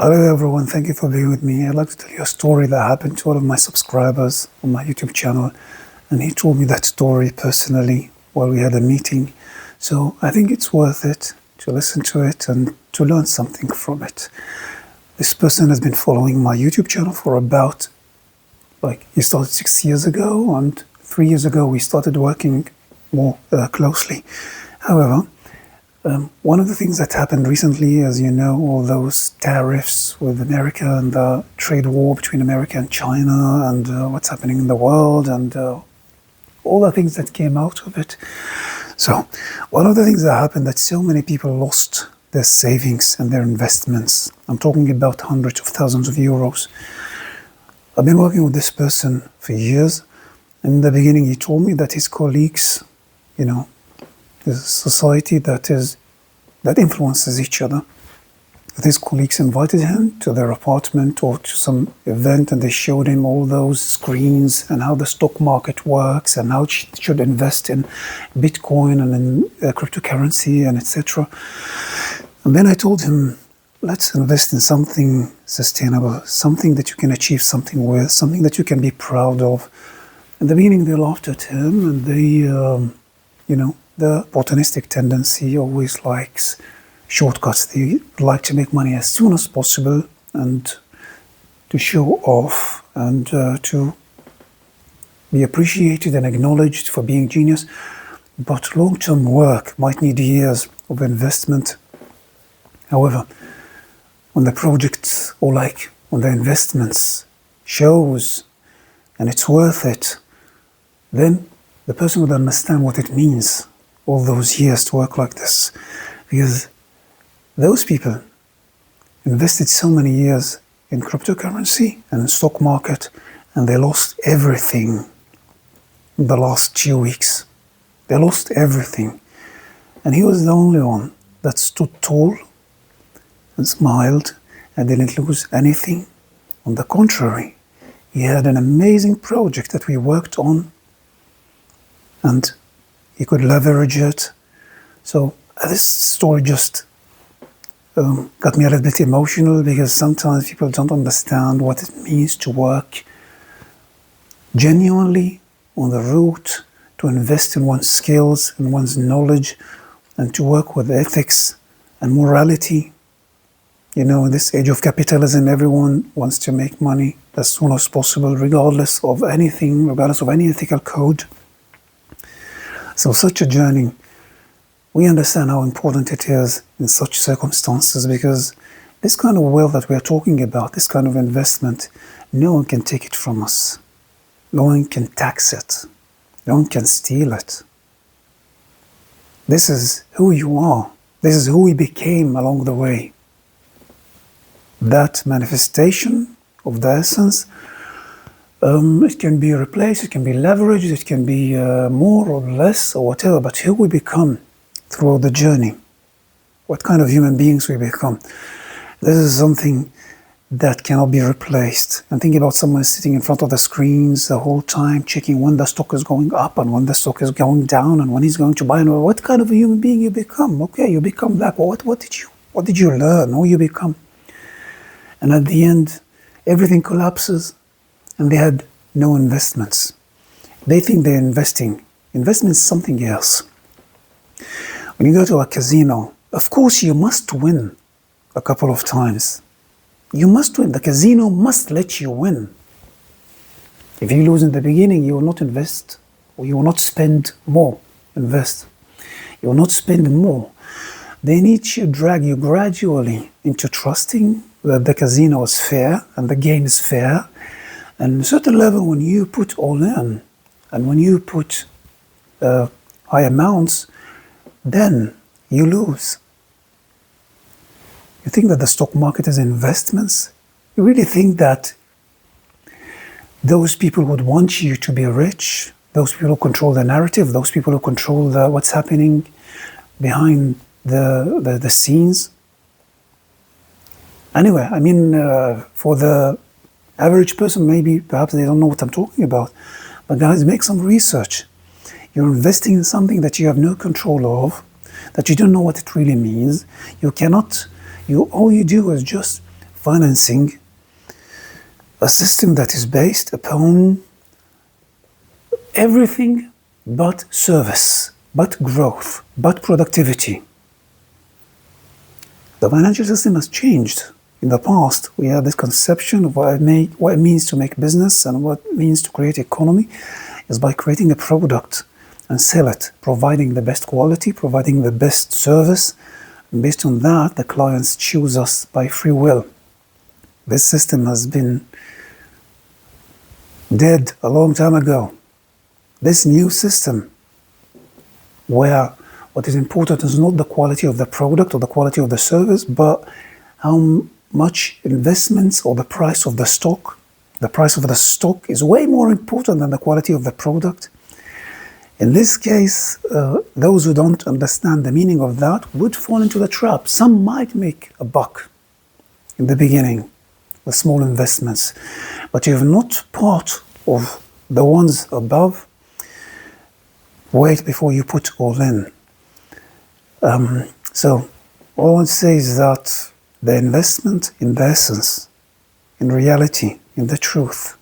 Hello everyone, thank you for being with me. I'd like to tell you a story that happened to one of my subscribers on my YouTube channel, and he told me that story personally while we had a meeting. So I think it's worth it to listen to it and to learn something from it. This person has been following my YouTube channel for about, he started 6 years ago, and 3 years ago we started working more closely. However, one of the things that happened recently, as you know, all those tariffs with America and the trade war between America and China and what's happening in the world and all the things that came out of it. So one of the things that happened that so many people lost their savings and their investments. I'm talking about hundreds of thousands of euros. I've been working with this person for years. In the beginning, he told me that his colleagues, there's a society that influences each other. His colleagues invited him to their apartment or to some event, and they showed him all those screens and how the stock market works and how he should invest in Bitcoin and in cryptocurrency and etc. And then I told him, let's invest in something sustainable, something that you can achieve something with, something that you can be proud of. In the beginning, they laughed at him, and the opportunistic tendency always likes shortcuts. They like to make money as soon as possible and to show off and to be appreciated and acknowledged for being genius. But long-term work might need years of investment. However, when the project or when the investments shows and it's worth it, then the person would understand what it means all those years to work like this, because those people invested so many years in cryptocurrency and in stock market, and they lost everything in the last 2 weeks. They lost everything. And he was the only one that stood tall and smiled and didn't lose anything. On the contrary, he had an amazing project that we worked on, and he could leverage it. So this story just got me a little bit emotional, because sometimes people don't understand what it means to work genuinely on the route, to invest in one's skills and one's knowledge, and to work with ethics and morality. In this age of capitalism, everyone wants to make money as soon as possible, regardless of anything, regardless of any ethical code. So such a journey, we understand how important it is in such circumstances, because this kind of wealth that we are talking about, this kind of investment, no one can take it from us. No one can tax it. No one can steal it. This is who you are. This is who we became along the way. That manifestation of the essence, it can be replaced, it can be leveraged, it can be more or less or whatever, but who we become throughout the journey, what kind of human beings we become, this is something that cannot be replaced. And think about someone sitting in front of the screens the whole time, checking when the stock is going up and when the stock is going down and when he's going to buy. And what kind of a human being you become? Okay, you become that. But what did you learn? Who you become? And at the end, everything collapses, and they had no investments. They think they're investing. Investment is something else. When you go to a casino, of course you must win a couple of times. You must win. The casino must let you win. If you lose in the beginning, you will not invest, or you will not spend more. Invest. You will not spend more. They need to drag you gradually into trusting that the casino is fair and the game is fair. And at a certain level, when you put all in, and when you put high amounts, then you lose. You think that the stock market is investments? You really think that those people would want you to be rich? Those people who control the narrative? Those people who control what's happening behind the scenes? Anyway, for the average person, perhaps they don't know what I'm talking about. But guys, make some research. You're investing in something that you have no control of, that you don't know what it really means. All you do is just financing a system that is based upon everything but service, but growth, but productivity. The financial system has changed. In the past, we had this conception of what it means to make business and what it means to create economy is by creating a product and sell it, providing the best quality, providing the best service. And based on that, the clients choose us by free will. This system has been dead a long time ago. This new system, where what is important is not the quality of the product or the quality of the service, but how much investments or the price of the stock. The price of the stock is way more important than the quality of the product. In this case, those who don't understand the meaning of that would fall into the trap. Some might make a buck in the beginning with small investments, but if not part of the ones above, wait before you put all in. So all I want to say is that the investment in the essence, in reality, in the truth,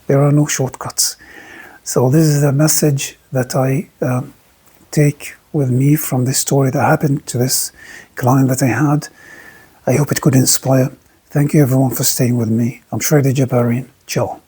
there are no shortcuts. So this is the message that I take with me from this story that happened to this client that I had. I hope it could inspire. Thank you everyone for staying with me. I'm Shredy Jabarin. Ciao.